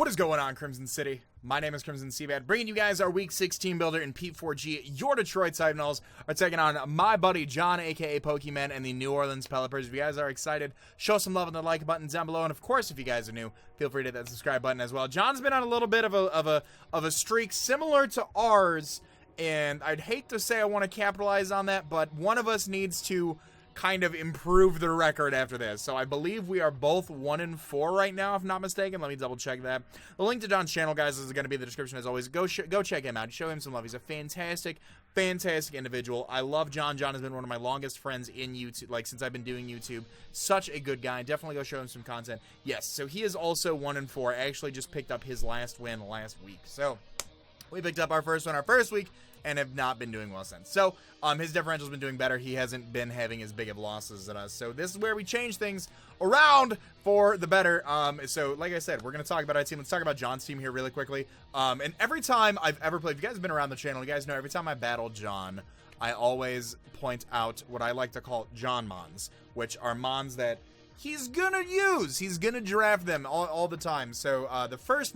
What is going on, Crimson City? My name is Crimson CBAD, bringing you guys our Week 6 Teambuilder in P4G. Your Detroit Nulls are taking on my buddy John, aka Pokemon, and the New Orleans PELIPPERS. If you guys are excited, show some love on the like button down below, and of course, if you guys are new, feel free to hit that subscribe button as well. John's been on a little bit of a streak similar to ours, and I'd hate to say I want to capitalize on that, but one of us needs to kind of improve the record after this. So I believe we are both 1-4 right now, if not mistaken. Let me double check that. The link to John's channel, guys, is going to be in the description as always. Go check him out. Show him some love. He's a fantastic individual. I love John. John has been one of my longest friends in YouTube, like since I've been doing YouTube. Such a good guy. Definitely go show him some content. Yes, so he is also 1-4. I actually just picked up his last win last week. So we picked up our first one our first week and have not been doing well since. So, his differential's been doing better. He hasn't been having as big of losses as us. So this is where we change things around for the better. So like I said, we're going to talk about our team. Let's talk about John's team here really quickly. And every time I've ever played, if you guys have been around the channel, you guys know every time I battle John, I always point out what I like to call John Mons, which are Mons that he's gonna use. He's gonna draft them all the time. So the first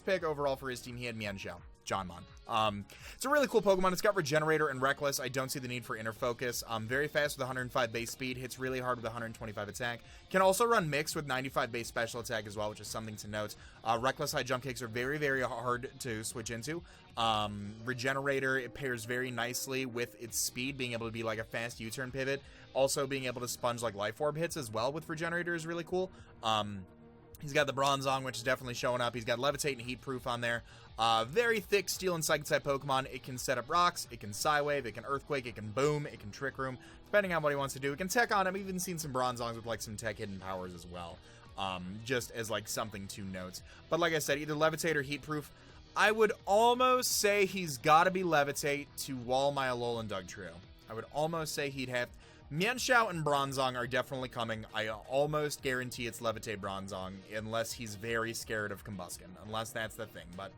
pick overall for his team, he had Mienshao. John Mon. It's a really cool Pokemon. It's got Regenerator and Reckless. I don't see the need for Inner Focus. Very fast with 105 base speed. Hits really hard with 125 attack. Can also run Mix with 95 base special attack as well, which is something to note. Reckless high jump kicks are very, very hard to switch into. Regenerator, it pairs very nicely with its speed, being able to be like a fast U-turn pivot. Also being able to sponge like Life Orb hits as well with Regenerator is really cool. He's got the Bronzong, which is definitely showing up. He's got Levitate and Heat Proof on there. Very thick Steel and Psychic type Pokemon. It can set up rocks, it can Psywave, it can Earthquake, it can Boom, it can Trick Room, depending on what he wants to do. It can Tech on him. I've even seen some Bronzongs with like some Tech hidden powers as well, just as like something to note. But like I said, either Levitate or Heat Proof. I would almost say he's got to be Levitate to wall my Alolan Dugtrio. I would almost say he'd have... Mienshao and Bronzong are definitely coming. I almost guarantee it's Levitate Bronzong, unless he's very scared of Combusken, unless that's the thing. But,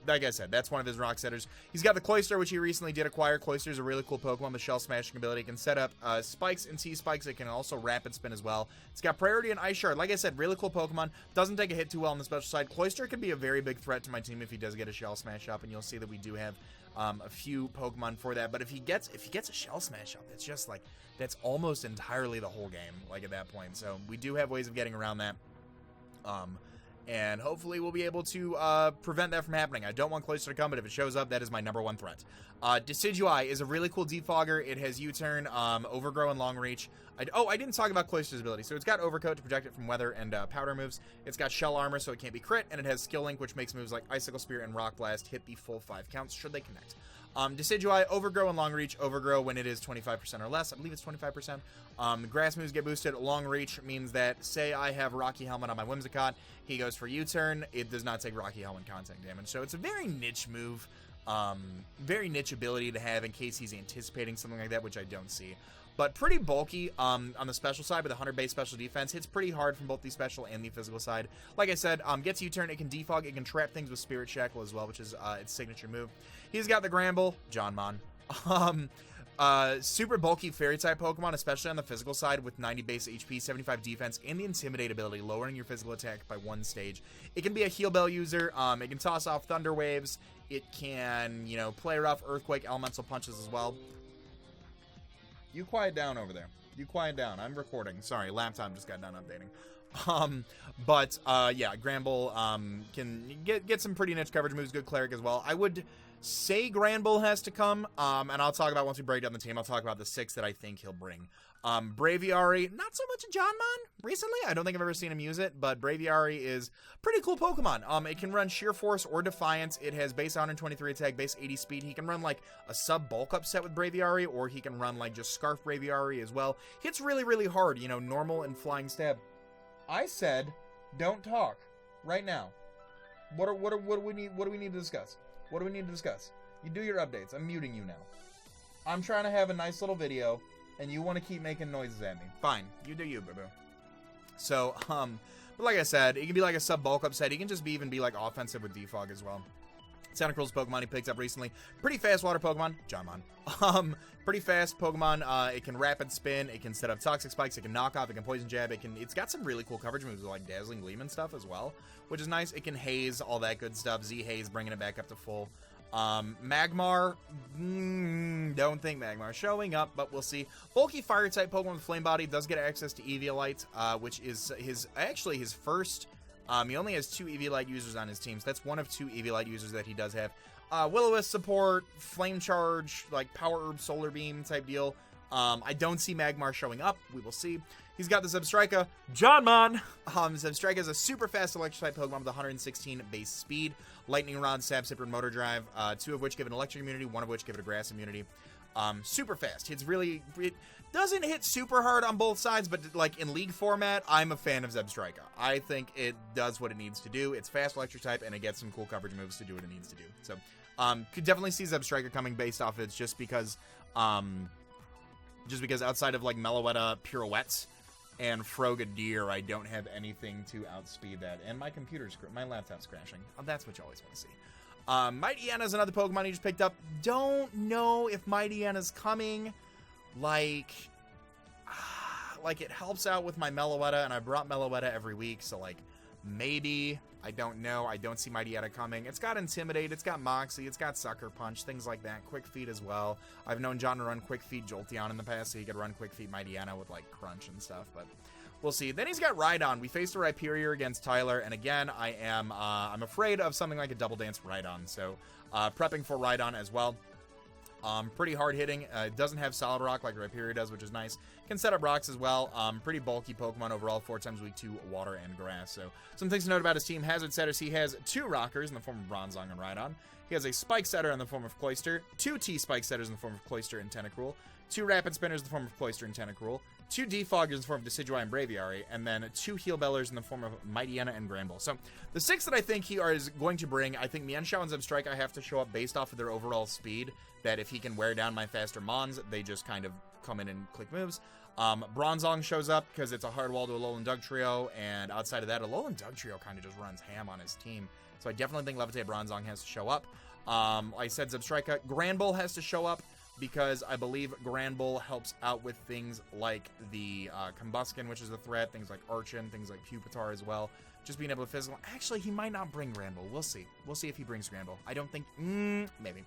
like I said, that's one of his rock setters. He's got the Cloyster, which he recently did acquire. Cloyster is a really cool Pokemon with shell smashing ability. It can set up spikes and T-spikes. It can also rapid spin as well. It's got priority and Ice Shard. Like I said, really cool Pokemon. Doesn't take a hit too well on the special side. Cloyster could be a very big threat to my team if he does get a shell smash up, and you'll see that we do have a few Pokemon for that. But if he gets a shell smash up, it's just like, that's almost entirely the whole game, like at that point. So we do have ways of getting around that. And hopefully we'll be able to prevent that from happening. I don't want Cloyster to come, but if it shows up, that is my #1 threat. Decidueye is a really cool defogger. It has U-turn, Overgrow, and Long Reach. I didn't talk about Cloyster's ability. So it's got Overcoat to protect it from weather and powder moves. It's got Shell Armor, so it can't be crit, and it has Skill Link, which makes moves like Icicle Spear and Rock Blast hit the full 5 counts should they connect. Decidueye, Overgrow, and Long Reach. Overgrow when it is 25% or less. I believe it's 25%. Grass moves get boosted. Long Reach means that, say I have Rocky Helmet on my Whimsicott, he goes for U-turn. It does not take Rocky Helmet contact damage. So it's a very niche move. Very niche ability to have in case he's anticipating something like that, which I don't see. But pretty bulky on the special side with 100 base special defense. Hits pretty hard from both the special and the physical side. Like I said, gets U-turn, it can defog, it can trap things with Spirit Shackle as well, which is its signature move. He's got the Gramble, John Mon. Super bulky fairy type Pokemon, especially on the physical side with 90 base HP, 75 defense, and the Intimidate ability, lowering your physical attack by 1 stage. It can be a Heal Bell user. It can toss off Thunder Waves. It can, you know, play rough, Earthquake, Elemental Punches as well. You quiet down over there. You quiet down. I'm recording. Sorry, laptop just got done updating. Yeah, Granbull can get some pretty niche coverage moves. Good Cleric as well. I would say Granbull has to come, and I'll talk about once we break down the team. I'll talk about the 6 that I think he'll bring. Braviary, not so much a John Mon recently. I don't think I've ever seen him use it, but Braviary is a pretty cool Pokemon. It can run Sheer Force or Defiance. It has base 123 attack, base 80 speed. He can run like a sub bulk up set with Braviary, or he can run like just Scarf Braviary as well. Hits really, really hard, you know, normal and flying stab. I said, don't talk right now. What do we need to discuss? What do we need to discuss? You do your updates. I'm muting you now. I'm trying to have a nice little video, and you want to keep making noises at me. Fine. You do you, boo-boo. So, but like I said, it can be like a sub-bulk upset. He can just even be like offensive with defog as well. Tentacruel's Pokemon he picked up recently. Pretty fast water Pokemon. Johnmon. Pretty fast Pokemon. It can rapid spin. It can set up Toxic Spikes. It can knock off. It can Poison Jab. It's got some really cool coverage moves like Dazzling Gleam and stuff as well, which is nice. It can Haze, all that good stuff. Z-Haze, bringing it back up to full. Magmar, don't think Magmar showing up, but we'll see. Bulky Fire-type Pokemon with Flame Body does get access to Eviolite, which is his first. He only has 2 Eviolite users on his team, so that's one of 2 Eviolite users that he does have. Will-O-Wisp support, Flame Charge, like Power Herb, Solar Beam type deal. I don't see Magmar showing up. We will see. He's got the Zebstrika. Johnmon! Zebstrika is a super fast electric type Pokemon with 116 base speed. Lightning Rod, Stab Sipper, and Motor Drive. 2 of which give an electric immunity, 1 of which give it a grass immunity. Super fast. It doesn't hit super hard on both sides, but like in League format, I'm a fan of Zebstrika. I think it does what it needs to do. It's fast electric type, and it gets some cool coverage moves to do what it needs to do. So, could definitely see Zebstrika coming based off it just because outside of like Meloetta Pirouettes and Frogadier, I don't have anything to outspeed that. And my laptop's crashing. That's what you always want to see. Mighty is another Pokemon he just picked up. Don't know if Mighty is coming. Like it helps out with my Meloetta, and I brought Meloetta every week, so like maybe. I don't know. I don't see Mightyena coming. It's got Intimidate, it's got Moxie, it's got Sucker Punch, things like that. Quick Feet as well. I've known John to run Quick Feet Jolteon in the past, so he could run Quick Feet Mightyena with like Crunch and stuff, but we'll see. Then he's got Rhydon. We faced a Rhyperior against Tyler, and again, I'm afraid of something like a Double Dance Rhydon, so prepping for Rhydon as well. Pretty hard hitting. It doesn't have Solid Rock like Rhyperior does, which is nice. Can set up rocks as well. Pretty bulky Pokemon overall. 4 times weak to water and grass. So some things to note about his team. Hazard setters. He has 2 rockers in the form of Bronzong and Rhydon. He has a Spike setter in the form of Cloyster. 2 T-Spike setters in the form of Cloyster and Tentacruel. 2 Rapid Spinners in the form of Cloyster and Tentacruel. 2 Defoggers in the form of Decidueye and Braviary. And then 2 Heal Bellers in the form of Mightyena and Granbull. So the 6 that I think he is going to bring, I think Mienshao and Zebstrika have to show up based off of their overall speed. That if he can wear down my faster Mons, they just kind of come in and click moves. Bronzong shows up because it's a hard wall to Alolan Dugtrio, and outside of that, Alolan Dugtrio kind of just runs ham on his team. So I definitely think Levitate Bronzong has to show up. Like I said, Zebstrika. Granbull has to show up because I believe Granbull helps out with things like the Combusken, which is a threat, things like Archon, things like Pupitar as well. Just being able to physical. Actually, he might not bring Granbull. We'll see. We'll see if he brings Granbull. I don't think. Maybe.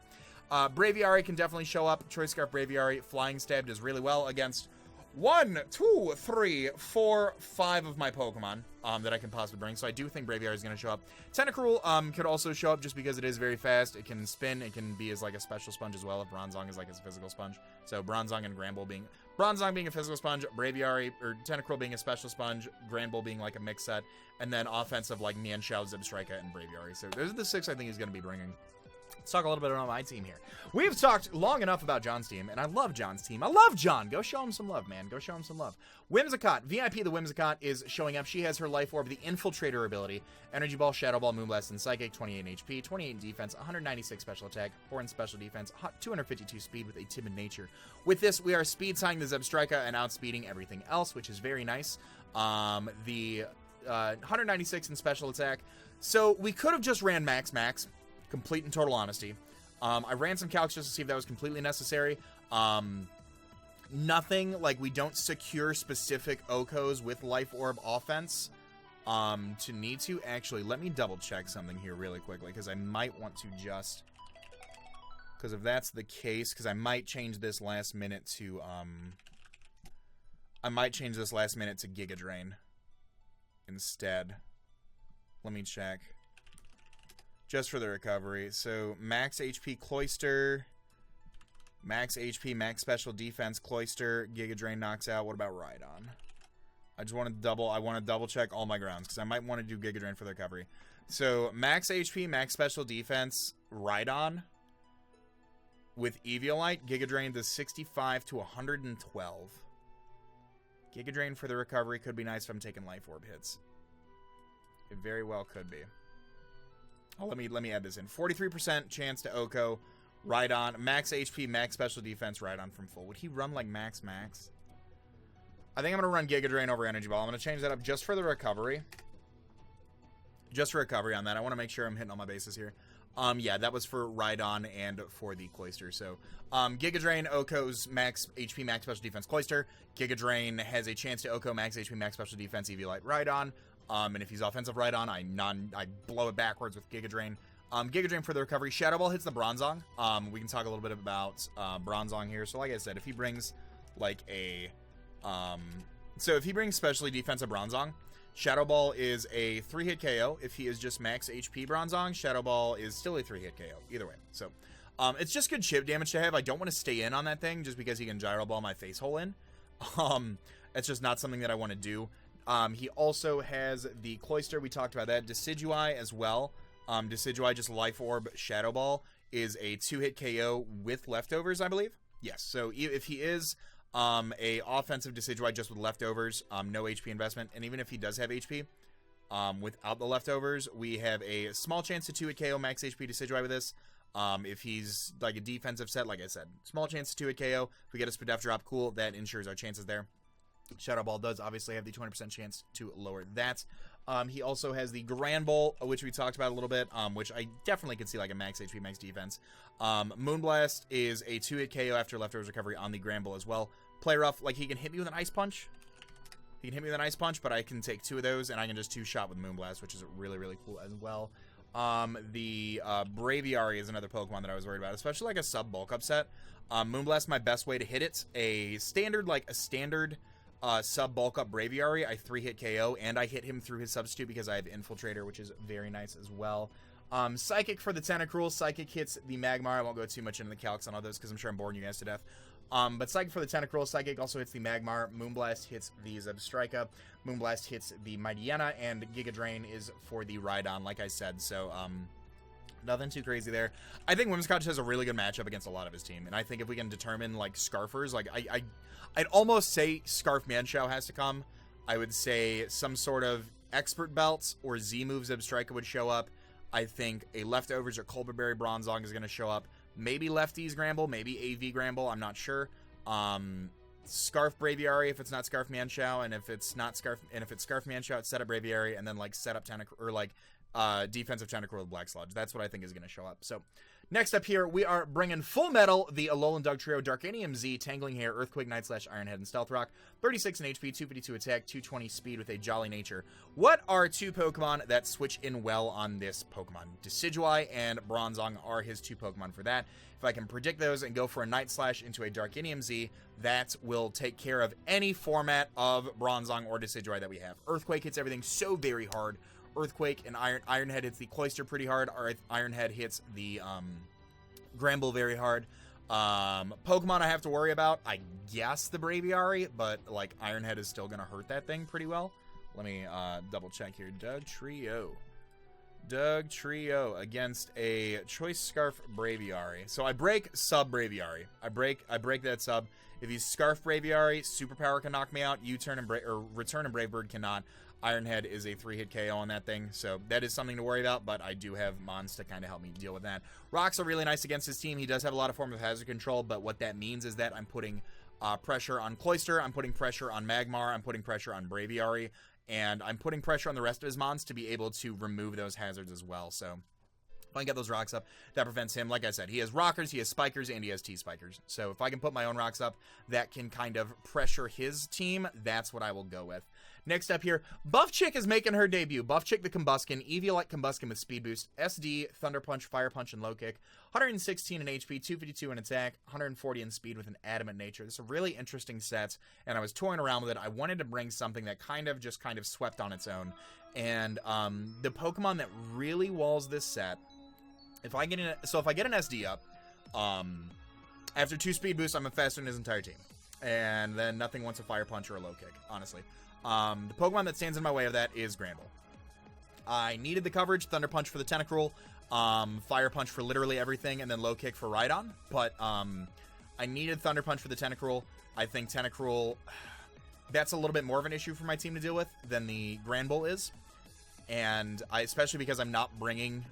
Braviary can definitely show up. Choice Scarf Braviary. Flying Stab does really well against 1, 2, 3, 4, 5 of my Pokemon that I can possibly bring. So I do think Braviary is going to show up. Tentacruel could also show up just because it is very fast. It can spin. It can be as like a special sponge as well if Bronzong is like his physical sponge. So Bronzong and Granbull being... Bronzong being a physical sponge, Braviary, or Tentacruel being a special sponge, Granbull being like a mix set, and then offensive like Mienshao, Zebstrika, and Braviary. So those are the 6 I think he's going to be bringing. Let's talk a little bit about my team here. We've talked long enough about John's team, and I love John's team. I love John. Go show him some love, man. Go show him some love. Whimsicott, VIP the Whimsicott is showing up. She has her Life Orb, the Infiltrator ability, Energy Ball, Shadow Ball, Moonblast, and Psychic, 28 in HP, 28 in defense, 196 special attack, 4 in special defense, 252 speed with a timid nature. With this, we are speed signing the Zebstrika and outspeeding everything else, which is very nice. The 196 in special attack. So we could have just ran Max. Complete and total honesty. I ran some calcs just to see if that was completely necessary. Nothing, like we don't secure specific OHKOs with Life Orb offense to need to. Actually, let me double check something here really quickly because I might want to just... Because if that's the case, because I might change this last minute to... I might change this last minute to Giga Drain instead. Let me check. Just for the recovery. So, max HP Cloyster. Max HP, max special defense Cloyster. Giga Drain knocks out. What about Rhydon? I just want to double check all my grounds because I might want to do Giga Drain for the recovery. So, max HP, max special defense Rhydon. With Eviolite, Giga Drain does 65 to 112. Giga Drain for the recovery could be nice if I'm taking Life Orb hits. It very well could be. Oh, let me add this in. 43% chance to OHKO. Rhydon. Max HP, max special defense. Rhydon from full. Would he run like max? I think I'm going to run Giga Drain over Energy Ball. I'm going to change that up just for the recovery. Just for recovery on that. I want to make sure I'm hitting all my bases here. Yeah, that was for Rhydon and for the Cloyster. So, Giga Drain, Oko's max HP, max special defense Cloyster. Giga Drain has a chance to Oko max HP, max special defense Eviolite Rhydon. And if he's offensive Rhydon, I blow it backwards with Giga Drain. Giga Drain for the recovery. Shadow Ball hits the Bronzong. We can talk a little bit about Bronzong here. So, like I said, if he brings like a so if he brings specially defensive Bronzong, Shadow Ball is a 3-hit KO. If he is just max HP Bronzong, Shadow Ball is still a 3-hit KO. Either way. So, it's just good chip damage to have. I don't want to stay in on that thing just because he can Gyro Ball my face hole in. It's just not something that I want to do. He also has the Cloyster. We talked about that. Decidueye as well. Decidueye, just Life Orb Shadow Ball, is a 2-hit KO with leftovers, I believe. Yes, so if he is a offensive Decidueye just with leftovers, no HP investment, and even if he does have HP, without the leftovers, we have a small chance to 2-hit KO max HP Decidueye with this. If he's like a defensive set, like I said, small chance to 2-hit KO. If we get a Spadef drop, cool, that ensures our chances there. Shadow Ball does obviously have the 20% chance to lower that. He also has the Granbull, which we talked about a little bit, which I definitely could see like a max HP, max defense. Moonblast is a 2-hit KO after leftovers recovery on the Granbull as well. Play rough, like he can hit me with an Ice Punch. He can hit me with an Ice Punch, but I can take 2 of those, and I can just 2-shot with Moonblast, which is really, really cool as well. The Braviary is another Pokemon that I was worried about, especially like a sub-bulk up set. Moonblast, my best way to hit it. A standard sub bulk up Braviary, I 3-hit KO, and I hit him through his substitute because I have Infiltrator, which is very nice as well. Psychic for the Tentacruel. Psychic hits the Magmar. I won't go too much into the calcs on all those because I'm sure I'm boring you guys to death. But Psychic for the Tentacruel. Psychic also hits the Magmar. Moonblast hits the Zebstrika. Moonblast hits the Mightyena, and Giga Drain is for the Rhydon, like I said. So, nothing too crazy there. I think Whimsicott just has a really good matchup against a lot of his team, and I think if we can determine like Scarfers, like I'd almost say Scarf Manchow has to come. I would say some sort of Expert Belt or Z-Move Zebstrika would show up. I think a Leftovers or Colberberry Bronzong is going to show up. Maybe Lefties Gramble, maybe AV Gramble, I'm not sure. Scarf Braviary if it's not Scarf Manchow, and if it's not Scarf, and if it's Scarf Manchow, it's set up Braviary, and then like set up Tentacruel, or like defensive Tentacruel with Black Sludge. That's what I think is going to show up. So, next up here, we are bringing Full Metal, the Alolan Dugtrio, Darkanium Z, Tangling Hair, Earthquake, Night Slash, Iron Head, and Stealth Rock. 36 in HP, 252 attack, 220 speed with a Jolly Nature. What are 2 Pokemon that switch in well on this Pokemon? Decidueye and Bronzong are his 2 Pokemon for that. If I can predict those and go for a Night Slash into a Darkanium Z, that will take care of any format of Bronzong or Decidueye that we have. Earthquake hits everything so very hard. Earthquake and Iron Head hits the Cloyster pretty hard. Iron Head hits the Granbull very hard. Pokemon I have to worry about, I guess the Braviary, but like Iron Head is still going to hurt that thing pretty well. Let me double check here. Dugtrio against a Choice Scarf Braviary. So I break sub Braviary. I break that sub. If he's Scarf Braviary, Superpower can knock me out. U-turn and Return and Brave Bird cannot. Iron Head is a 3-hit KO on that thing, so that is something to worry about, but I do have Mons to kind of help me deal with that. Rocks are really nice against his team. He does have a lot of form of hazard control, but what that means is that I'm putting pressure on Cloyster, I'm putting pressure on Magmar, I'm putting pressure on Braviary, and I'm putting pressure on the rest of his Mons to be able to remove those hazards as well, so if I can get those rocks up, that prevents him. Like I said, he has rockers, he has spikers, and he has T-spikers. So if I can put my own rocks up that can kind of pressure his team, that's what I will go with. Next up here, Buff Chick is making her debut. Buff Chick the Combusken, Eviolite Combusken with Speed Boost, SD, Thunder Punch, Fire Punch, and Low Kick. 116 in HP, 252 in attack, 140 in speed with an Adamant Nature. This is a really interesting set, and I was toying around with it. I wanted to bring something that kind of swept on its own. And the Pokemon that really walls this set, if I get an SD up, after 2 Speed Boosts, I'm faster than his entire team. And then nothing wants a Fire Punch or a Low Kick, honestly. The Pokemon that stands in my way of that is Granbull. I needed the coverage, Thunder Punch for the Tentacruel, Fire Punch for literally everything, and then Low Kick for Rhydon. But I needed Thunder Punch for the Tentacruel. I think Tentacruel, that's a little bit more of an issue for my team to deal with than the Granbull is. And especially because I'm not bringing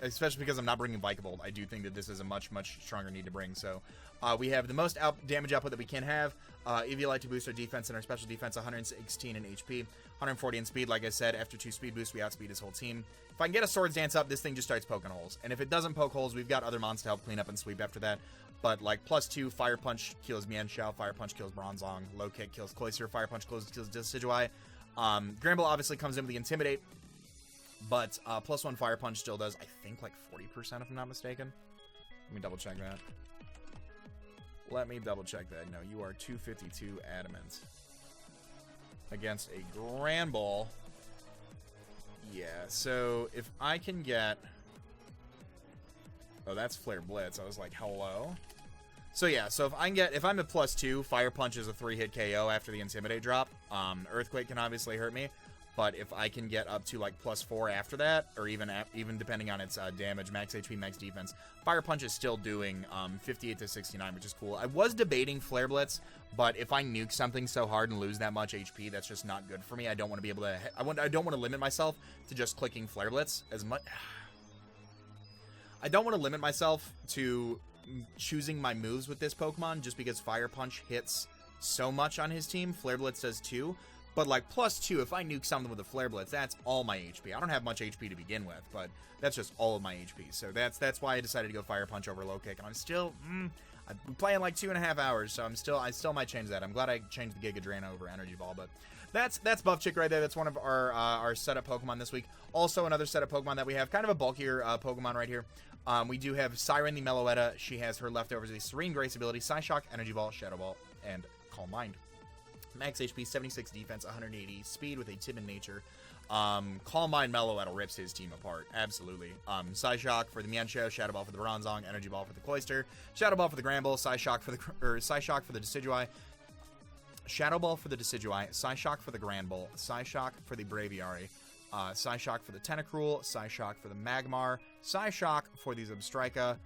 especially because I'm not bringing Vikavolt, I do think that this is a much, much stronger need to bring. So we have the most damage output that we can have. Eviolite to boost our defense and our special defense, 116 in HP, 140 in speed. Like I said, after 2 speed boosts, we outspeed his whole team. If I can get a Swords Dance up, this thing just starts poking holes. And if it doesn't poke holes, we've got other mons to help clean up and sweep after that. But like +2, Fire Punch kills Mienshao, Fire Punch kills Bronzong, Low Kick kills Cloyster, Fire Punch kills Decidueye. Granbull obviously comes in with the Intimidate, but +1 Fire Punch still does, I think, like 40% if I'm not mistaken. Let me double check that. No, you are 252 Adamant against a Granbull. Yeah, so if I can get... Oh, that's Flare Blitz. I was like, hello? So yeah, so if I'm at +2, Fire Punch is a 3-hit KO after the Intimidate drop. Earthquake can obviously hurt me, but if I can get up to like +4 after that, or even depending on its damage, max HP, max defense, Fire Punch is still doing 58 to 69, which is cool. I was debating Flare Blitz, but if I nuke something so hard and lose that much HP, that's just not good for me. I don't want to be able to. I don't want to limit myself to just clicking Flare Blitz as much. I don't want to limit myself to choosing my moves with this Pokemon just because Fire Punch hits so much on his team. Flare Blitz does too. But like +2, if I nuke something with a Flare Blitz, that's all my HP. I don't have much HP to begin with, but that's just all of my HP. So that's why I decided to go Fire Punch over Low Kick. And I'm still, I've been playing like 2.5 hours, so I still might change that. I'm glad I changed the Giga Drain over Energy Ball, but that's Buff Chick right there. That's one of our setup Pokemon this week. Also another setup Pokemon that we have, kind of a bulkier Pokemon right here. We do have Siren the Meloetta. She has her leftovers, a Serene Grace ability, Psyshock, Energy Ball, Shadow Ball, and Calm Mind. Max HP, 76 defense, 180 speed with a timid nature. Calm Mind Meloetta rips his team apart. Absolutely. Psyshock for the Mienshao, Shadow Ball for the Bronzong, Energy Ball for the Cloyster, Shadow Ball for the Granbull, Psyshock for the Decidueye, Shadow Ball for the Decidueye, Psyshock for the Granbull, Psyshock for the Braviary, Psyshock for the Tentacruel, Psyshock for the Magmar, Psyshock for the Zebstrika,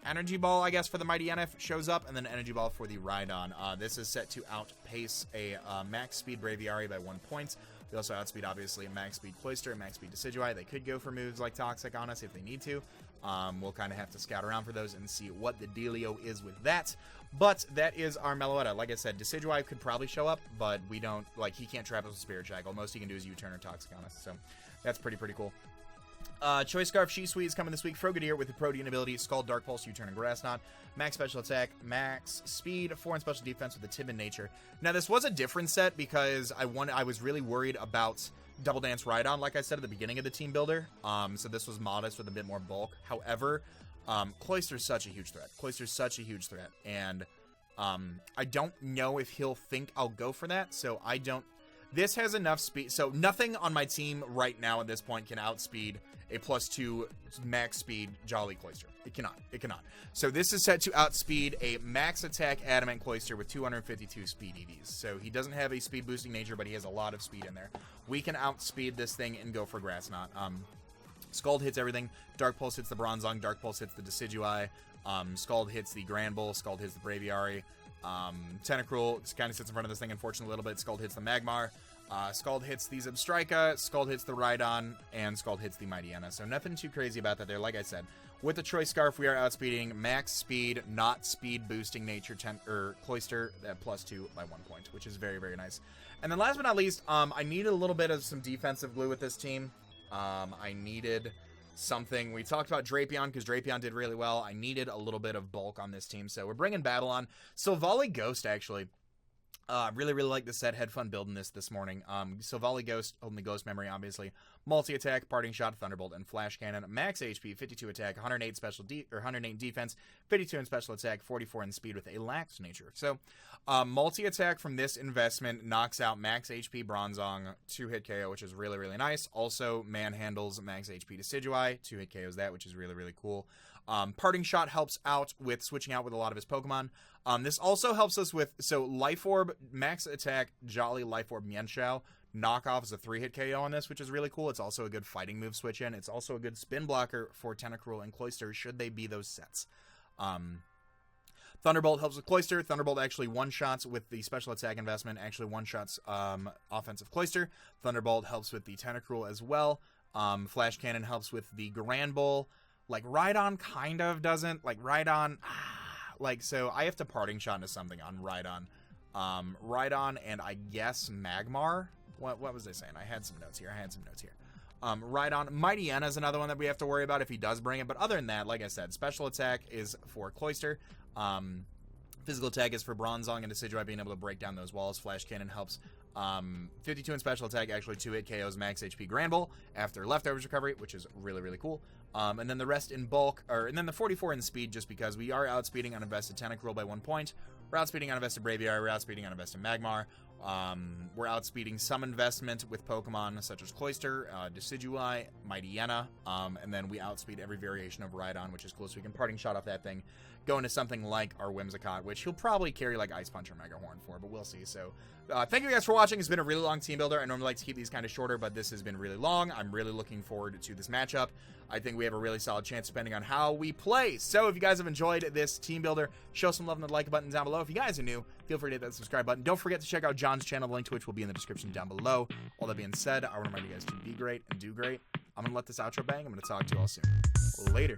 Energy Ball, I guess, for the Mighty NF shows up, and then Energy Ball for the Rhydon. This is set to outpace a max speed Braviary by 1 point. We also outspeed, obviously, a max speed Cloyster and max speed Decidueye. They could go for moves like Toxic on us if they need to. We'll kind of have to scout around for those and see what the dealio is with that. But that is our Meloetta. Like I said, Decidueye could probably show up, but we don't, like, he can't trap us with Spirit Shackle. Most he can do is U-turn or Toxic on us, so that's pretty cool. Choice Scarf, Shisui is coming this week. Frogadier with the Protean ability, Scald, Dark Pulse, U-turn, and Grass Knot. Max special attack, max speed, 4 in special defense with a timid nature. Now, this was a different set because I was really worried about Double Dance Rhydon, like I said at the beginning of the team builder. So this was modest with a bit more bulk. However, Cloyster's such a huge threat. And I don't know if he'll think I'll go for that, so I don't. This has enough speed. So nothing on my team right now at this point can outspeed a +2 max speed Jolly Cloyster. It cannot. So this is set to outspeed a max attack Adamant Cloyster with 252 speed EVs. So he doesn't have a speed boosting nature, but he has a lot of speed in there. We can outspeed this thing and go for Grass Knot. Scald hits everything. Dark Pulse hits the Bronzong. Dark Pulse hits the Decidueye. Scald hits the Granbull. Scald hits the Braviary. Tentacruel kind of sits in front of this thing, unfortunately, a little bit. Scald hits the Magmar. Scald hits the Zebstrika, Scald hits the Rhydon, and Scald hits the Mightyena. So nothing too crazy about that there. Like I said, with the Choice Scarf, we are outspeeding max speed, not speed boosting nature Cloyster at +2 by 1 point, which is very nice. And then last but not least, I needed a little bit of some defensive glue with this team. I needed something. We talked about Drapion because Drapion did really well. I needed a little bit of bulk on this team, so we're bringing Battle on. Silvally Ghost, actually. Really like this set. Had fun building this morning. Silvally Ghost, only Ghost Memory, obviously. Multi-attack, Parting Shot, Thunderbolt, and Flash Cannon. Max HP, 52 attack, 108 108 defense, 52 in special attack, 44 in speed with a lax nature. So, multi-attack from this investment knocks out max HP Bronzong, 2-hit KO, which is really nice. Also, manhandles max HP Decidueye, 2-hit KOs that, which is really cool. Parting Shot helps out with switching out with a lot of his Pokemon. This also helps us with, so Life Orb, max attack, Jolly Life Orb Mienshao, knockoff is a 3-hit KO on this, which is really cool. It's also a good fighting move switch in. It's also a good spin blocker for Tentacruel and Cloyster, should they be those sets. Thunderbolt helps with Cloyster. Thunderbolt actually one-shots with the special attack investment, actually one-shots offensive Cloyster. Thunderbolt helps with the Tentacruel as well. Flash Cannon helps with the Grand Bull. Like, Rhydon kind of doesn't. Like, Rhydon... like, so I have to Parting Shot into something on Rhydon. Rhydon and I guess Magmar. What was I saying? I had some notes here. Rhydon. Meloetta is another one that we have to worry about if he does bring it. But other than that, like I said, special attack is for Cloyster. Physical attack is for Bronzong and Decidueye being able to break down those walls. Flash Cannon helps 52 in special attack, actually 2-hit KOs max HP Grand Bull after Leftovers recovery, which is really, really cool. And then the rest in bulk, and then the 44 in speed, just because we are outspeeding Uninvested Tentacruel by 1 point. We're outspeeding Uninvested Braviary, we're outspeeding Uninvested Magmar. We're outspeeding some investment with Pokemon such as Cloyster, Decidueye, Meloetta, and then we outspeed every variation of Rhydon, which is cool, so we can Parting Shot off that thing, go into something like our Whimsicott, which he'll probably carry like Ice Punch or Mega Horn for, but we'll see. So thank you guys for watching. It's been a really long team builder. I normally like to keep these kind of shorter, but this has been really long. I'm really looking forward to this matchup. I think we have a really solid chance depending on how we play. So if you guys have enjoyed this team builder, show some love in the like button down below. If you guys are new, feel free to hit that subscribe button. Don't forget to check out John's channel. The link to which will be in the description down below. All that being said, I want to remind you guys to be great and do great. I'm going to let this outro bang. I'm going to talk to you all soon. Later.